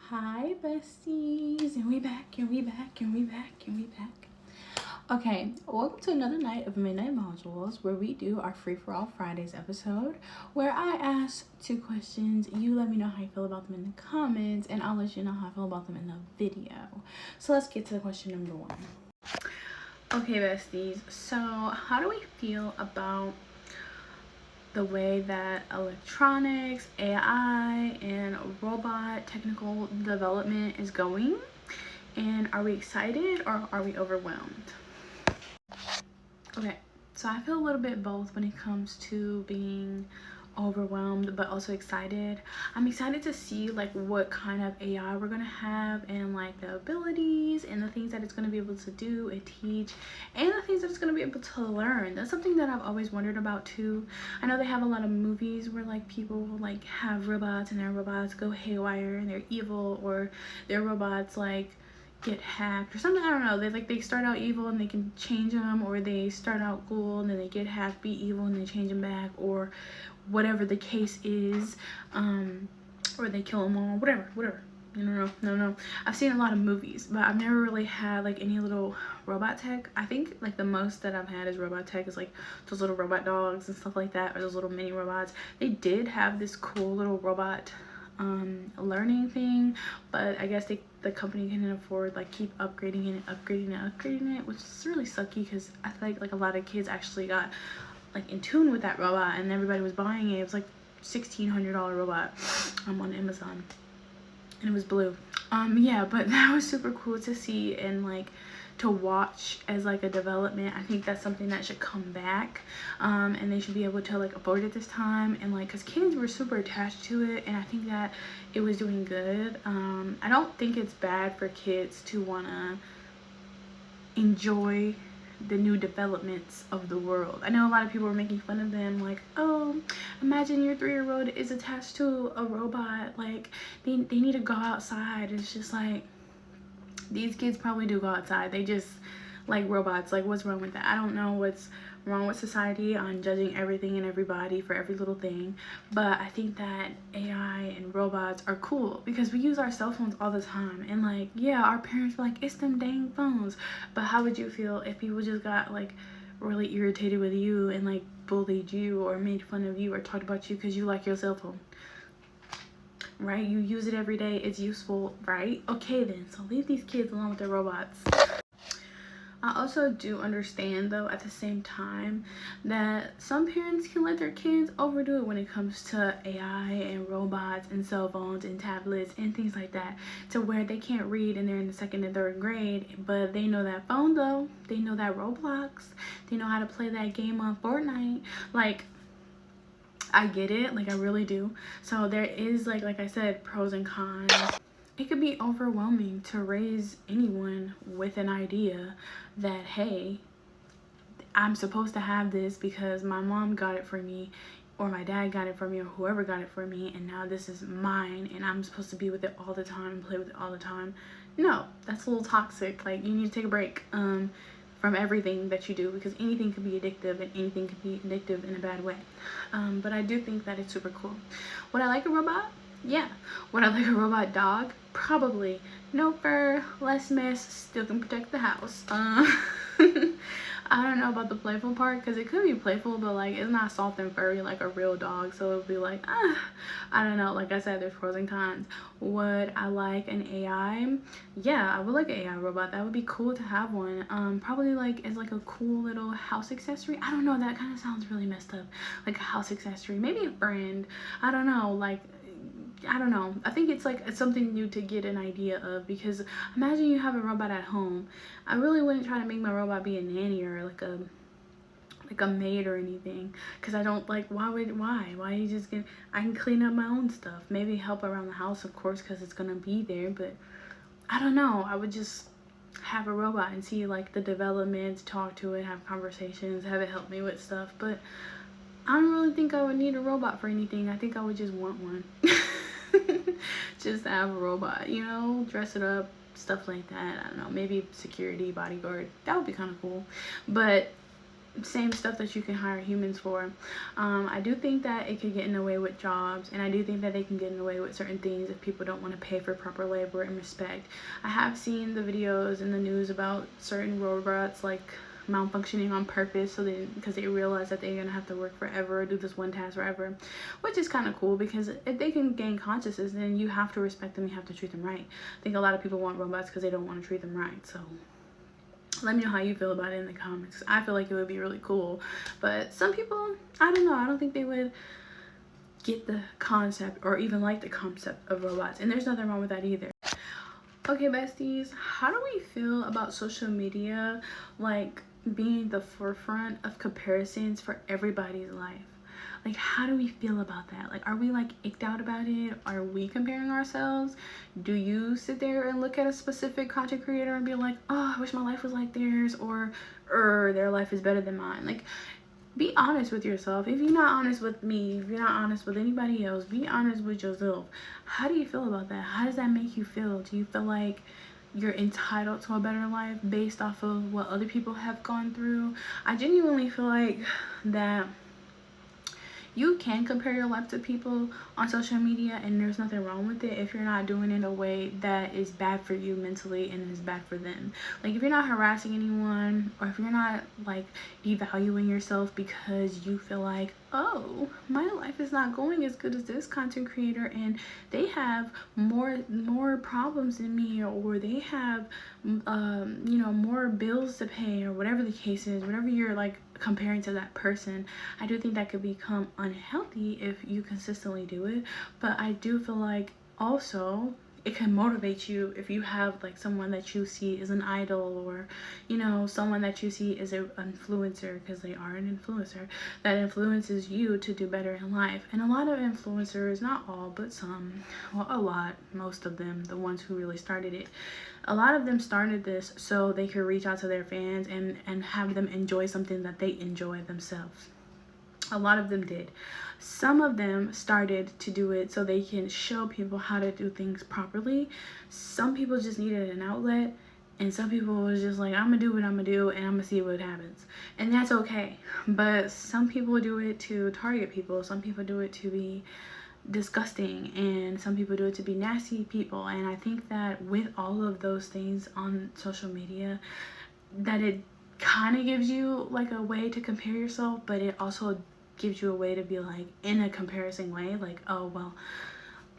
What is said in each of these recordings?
Hi besties, and we back, and we back, and we back, and we back. Okay, welcome to another night of Midnight Modules, where we do our Free For All Fridays episode, where I ask 2 questions. You let me know how you feel about them in the comments, and I'll let you know how I feel about them in the video. So let's get to question number 1. Okay besties, so how do we feel about the way that electronics, AI, and robot technical development is going? And are we excited or are we overwhelmed? Okay, so I feel a little bit both when it comes to being overwhelmed but also excited. I'm excited to see like what kind of AI we're gonna have, and like the abilities and the things that it's gonna be able to do and teach, and the things that it's gonna be able to learn. That's something that I've always wondered about too. I know they have a lot of movies where like people like have robots and their robots go haywire and they're evil, or their robots like get hacked or something. I don't know. They start out evil and they can change them, or they start out cool and then they get hacked, be evil, and they change them back, or whatever the case is. Or they kill them all, whatever. No. I've seen a lot of movies, but I've never really had like any little robot tech. I think like the most that I've had is robot tech is like those little robot dogs and stuff like that, or those little mini robots. They did have this cool little robot learning thing, but I guess the company couldn't afford like keep upgrading it, which is really sucky because I feel like a lot of kids actually got like in tune with that robot and everybody was buying it. It was like $1,600 robot on Amazon, and it was blue. Yeah, but that was super cool to see and like to watch as like a development. I think that's something that should come back, and they should be able to like afford it this time, and like because kids were super attached to it, and I think that it was doing good. I don't think it's bad for kids to want to enjoy the new developments of the world. I know a lot of people were making fun of them, like, oh, imagine your 3-year-old is attached to a robot, like they need to go outside. It's just like, these kids probably do go outside, they just like robots. Like, what's wrong with that? I don't know what's wrong with society on judging everything and everybody for every little thing, but I think that AI and robots are cool because we use our cell phones all the time, and like, yeah, our parents were like, it's them dang phones, but how would you feel if people just got like really irritated with you and like bullied you or made fun of you or talked about you because you like your cell phone? Right? You use it every day, it's useful, right? Okay then, so leave these kids alone with their robots. I also do understand though at the same time that some parents can let their kids overdo it when it comes to AI and robots and cell phones and tablets and things like that, to where they can't read and they're in the 2nd and 3rd grade, but they know that phone though, they know that Roblox, they know how to play that game on Fortnite. Like, I get it, like I really do. So there is like I said, pros and cons. It could be overwhelming to raise anyone with an idea that, hey, I'm supposed to have this because my mom got it for me, or my dad got it for me, or whoever got it for me, and now this is mine and I'm supposed to be with it all the time and play with it all the time. No, that's a little toxic. Like, you need to take a break from everything that you do, because anything could be addictive and anything could be addictive in a bad way. But I do think that it's super cool. Would I like a robot? Yeah. Would I like a robot dog? Probably. No fur, less mess, still can protect the house. I don't know about the playful part, because it could be playful, but like it's not soft and furry like a real dog, so it would be like, I don't know. Like I said, there's pros and cons. Would I like an AI? Yeah, I would like an AI robot. That would be cool to have one. Probably like as like a cool little house accessory. I don't know, that kind of sounds really messed up, like a house accessory, maybe a friend. I don't know, like, I don't know. I think it's like it's something new to get an idea of, because imagine you have a robot at home. I really wouldn't try to make my robot be a nanny or like a maid or anything, because I don't like, why you just get, I can clean up my own stuff, maybe help around the house of course because it's gonna be there, but I don't know. I would just have a robot and see like the developments, talk to it, have conversations, have it help me with stuff. But I don't really think I would need a robot for anything. I think I would just want one. Just have a robot, you know, dress it up, stuff like that. I don't know, maybe security, bodyguard. That would be kind of cool. But same stuff that you can hire humans for. I do think that it could get in the way with jobs, and I do think that they can get in the way with certain things if people don't want to pay for proper labor and respect. I have seen the videos in the news about certain robots like malfunctioning on purpose, so because they realize that they're gonna have to work forever or do this one task forever, which is kind of cool, because if they can gain consciousness, then you have to respect them, you have to treat them right. I think a lot of people want robots because they don't want to treat them right. So let me know how you feel about it in the comments. I feel like it would be really cool, but some people, I don't know, I don't think they would get the concept or even like the concept of robots, and there's nothing wrong with that either. Okay, besties, how do we feel about social media like being the forefront of comparisons for everybody's life? Like, how do we feel about that? Like, are we like icked out about it? Are we comparing ourselves? Do you sit there and look at a specific content creator and be like, oh, I wish my life was like theirs, or their life is better than mine? Like, be honest with yourself. If you're not honest with me, if you're not honest with anybody else, be honest with yourself. How do you feel about that? How does that make you feel? Do you feel like you're entitled to a better life based off of what other people have gone through? I genuinely feel like that you can compare your life to people on social media, and there's nothing wrong with it if you're not doing it in a way that is bad for you mentally and is bad for them. Like, if you're not harassing anyone, or if you're not like devaluing yourself because you feel like, oh, my life is not going as good as this content creator and they have more problems than me, or they have you know, more bills to pay, or whatever the case is, whatever you're like comparing to that person, I do think that could become unhealthy if you consistently do it. But I do feel like also it can motivate you if you have like someone that you see as an idol, or you know, someone that you see as an influencer, because they are an influencer, that influences you to do better in life. And a lot of influencers, not all but some, well, a lot, most of them, the ones who really started it, a lot of them started this so they could reach out to their fans and have them enjoy something that they enjoy themselves. A lot of them did. Some of them started to do it so they can show people how to do things properly. Some people just needed an outlet, and some people was just like, I'm gonna do what I'm gonna do and I'm gonna see what happens. And that's okay. But some people do it to target people. Some people do it to be disgusting, and some people do it to be nasty people. And I think that with all of those things on social media, that it kind of gives you like a way to compare yourself, but it also gives you a way to be like, in a comparison way, like, oh well,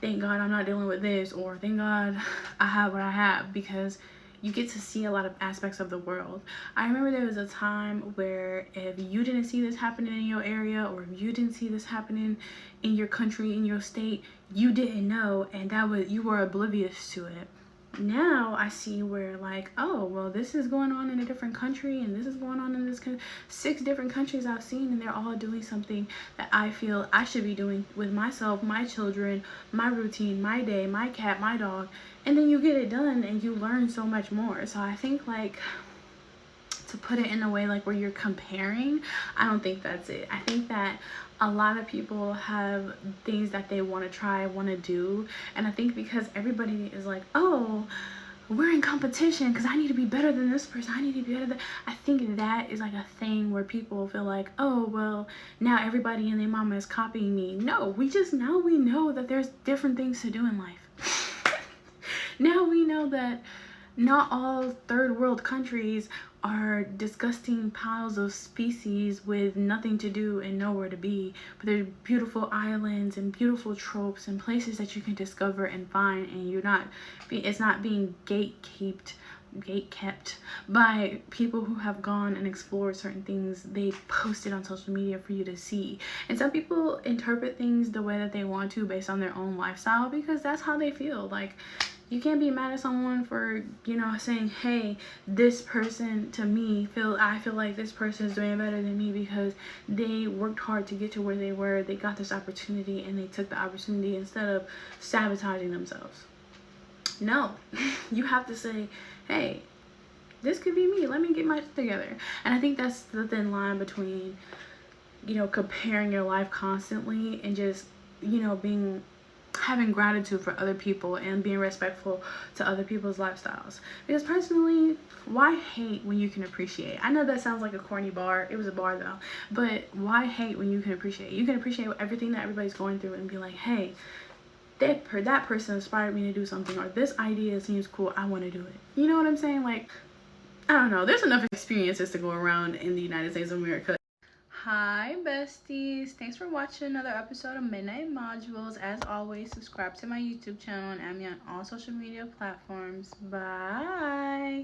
thank God I'm not dealing with this, or thank God I have what I have, because you get to see a lot of aspects of the world. I remember there was a time where if you didn't see this happening in your area, or if you didn't see this happening in your country, in your state, you didn't know, and that was, you were oblivious to it. Now I see where like, oh well, this is going on in a different country, and this is going on in this 6 different countries I've seen, and they're all doing something that I feel I should be doing with myself, my children, my routine, my day, my cat, my dog. And then you get it done and you learn so much more. So I think like, to put it in a way like where you're comparing, I don't think that's it. I think that a lot of people have things that they want to try, want to do, and I think because everybody is like, oh, we're in competition because I need to be better than this person, I need to be better than, I think that is like a thing where people feel like, oh well, now everybody and their mama is copying me. No, now we know that there's different things to do in life. Now we know that not all third world countries are disgusting piles of species with nothing to do and nowhere to be, but there's beautiful islands and beautiful tropes and places that you can discover and find, and it's not being gate-kept by people who have gone and explored certain things they posted on social media for you to see. And some people interpret things the way that they want to based on their own lifestyle, because that's how they feel. Like, you can't be mad at someone for, you know, saying, hey, this person, to me, I feel like this person is doing better than me because they worked hard to get to where they were. They got this opportunity and they took the opportunity instead of sabotaging themselves. No, you have to say, hey, this could be me. Let me get my shit together. And I think that's the thin line between, you know, comparing your life constantly and just, you know, being having gratitude for other people and being respectful to other people's lifestyles. Because personally, why hate when you can appreciate? I know that sounds like a corny bar. It was a bar though. But why hate when you can appreciate? You can appreciate everything that everybody's going through and be like, hey, that person inspired me to do something, or this idea seems cool, I want to do it. You know what I'm saying? Like, I don't know. There's enough experiences to go around in the United States of America. Hi besties, thanks for watching another episode of Midnight Modules. As always, subscribe to my YouTube channel and add me on all social media platforms. Bye.